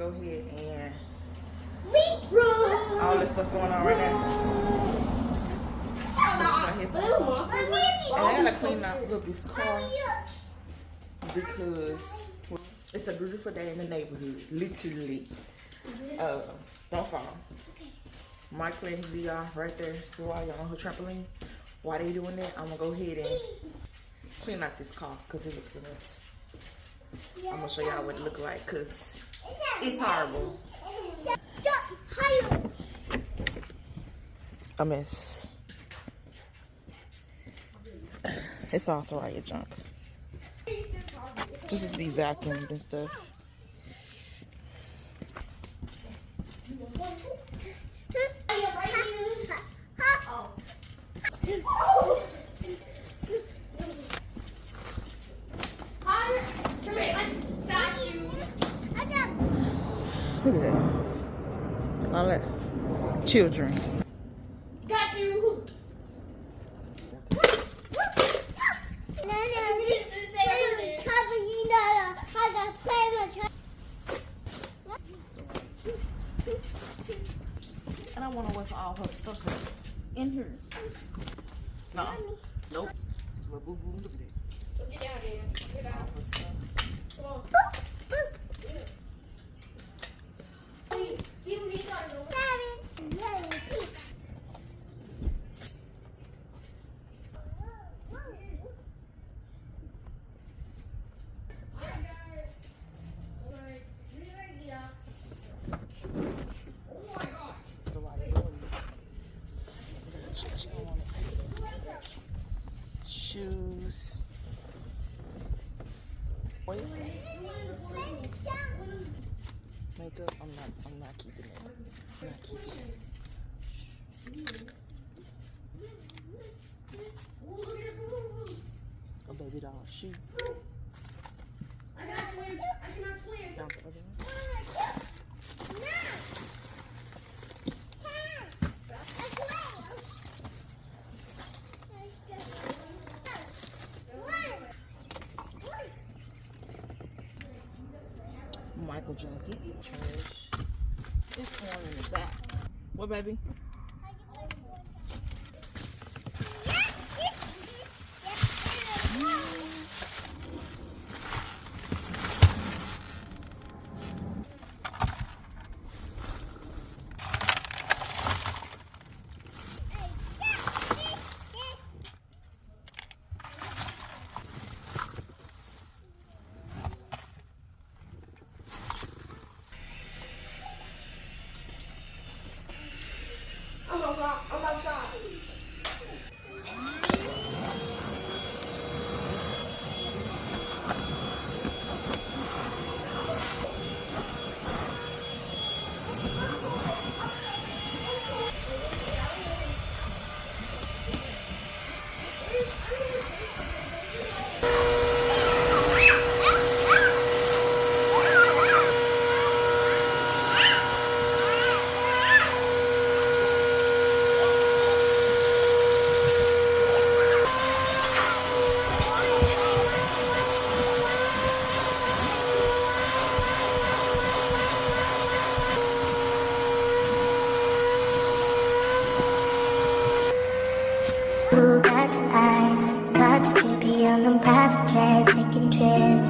go ahead and all this stuff going on right now. And I gotta clean out Lippy's car because it's a beautiful day in the neighborhood, literally. Don't fall. Michael and VR right there. So while y'all on her trampoline, while they doing that, I'm gonna go ahead and clean out this car because it looks a mess. I'm gonna show y'all what it looks like because it's horrible. A mess. It's also right your junk. Just to be vacuumed and stuff. Look at that. All that. Children. Got you. And I wonder what's all her stuff in here. No. Nope. Little boo boo, look at that. Get down there. Get out. Come on. Shoes. Makeup. I'm not keeping it. I'm not keeping it. A baby doll shoe. I cannot swim. Down the other one. Michael jacket. Trash. This one in the back. What, baby? I'm outside.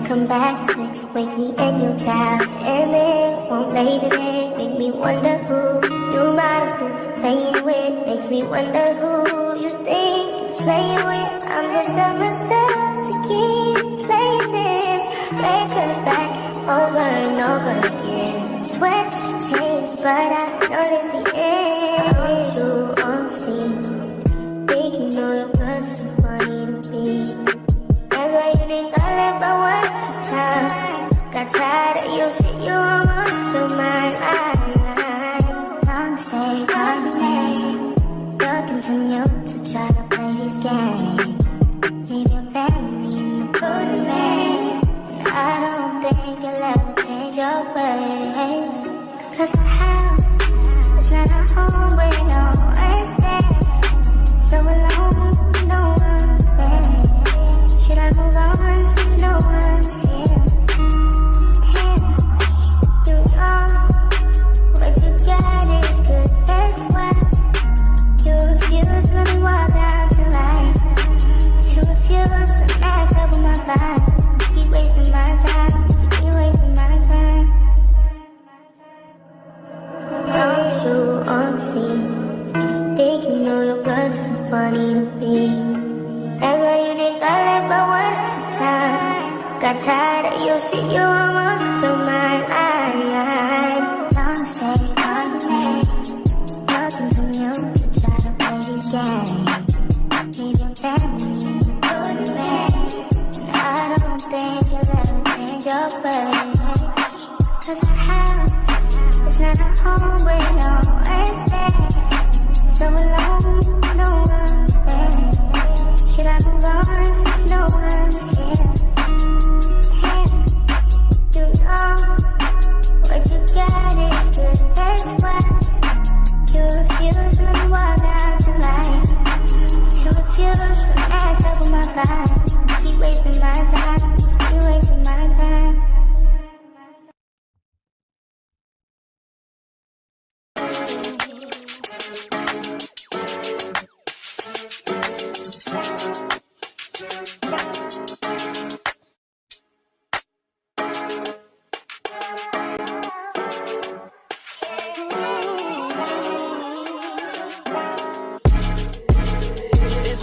Come back at 6, wake me and your child, and then won't lay today. Make me wonder who you might have been playing with. Makes me wonder who you think you're playing with. I'm just telling myself to keep playing this. Making back over and over again. Swear to change, but I notice the end. On you, on scene. Think you know your blood so funny to me. That's why you think I left my one time. Got tired of your shit, you almost your mind. Don't say your name. You'll continue to try to play these games. Leave your family in the cold rain. I don't think you'll ever change your ways. Cause my house is not a home where no one's there. So alone, no one's there. Should I move on since no one's here? You know you'll see you almost show my life. Don't say nothing from you to try to play these games. Leaving family in the doorway. And I don't think you'll ever change your ways. 'Cause the house is not a home where no one's there. So alone, no one's there. Should I move on since no one's here? Hey, you know what you got is good, that's why you refuse to let me walk out your life. You refuse to match up with my vibe. Keep wasting my time, you wasting my time.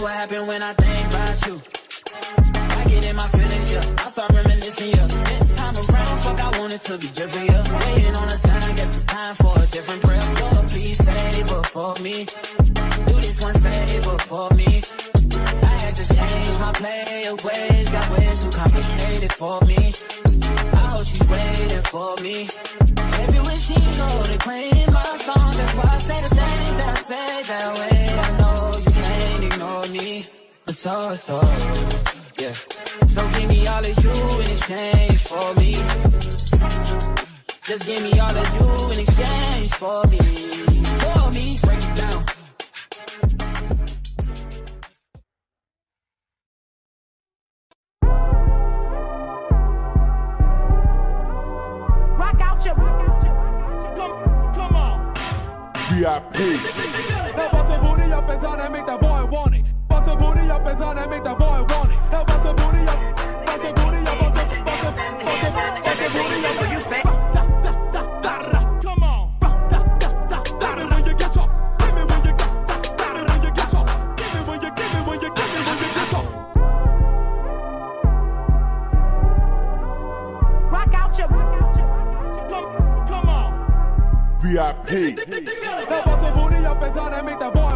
What happened when I think about you? I get in my feelings, yeah. I start reminiscing, yeah. This time around, fuck, I want it to be different, yeah. Waiting on a sign, guess it's time for a different prayer. Lord, please favor for me. Do this one favor for me. I had to change my play of ways, got ways too complicated for me. I hope she's waiting for me. Everywhere she go, they playing my song. That's why I say the things that I say that way. I know you can't ignore me. So, yeah. So give me all of you in exchange for me. Just give me all of you in exchange for me. For me, break it down. Come on. VIP. Now bust a booty up and down and make that boy want it. Bust a booty up and down and make that boy want it. Now bust a booty up, bust a booty up, bust a booty up. You fake. Come on. Give me when you get your. Give me when you get. Give me when you get your. Give me when you give me when you give me when you get your. Rock out your. Come on. VIP. Now bust a booty up and down and make that boy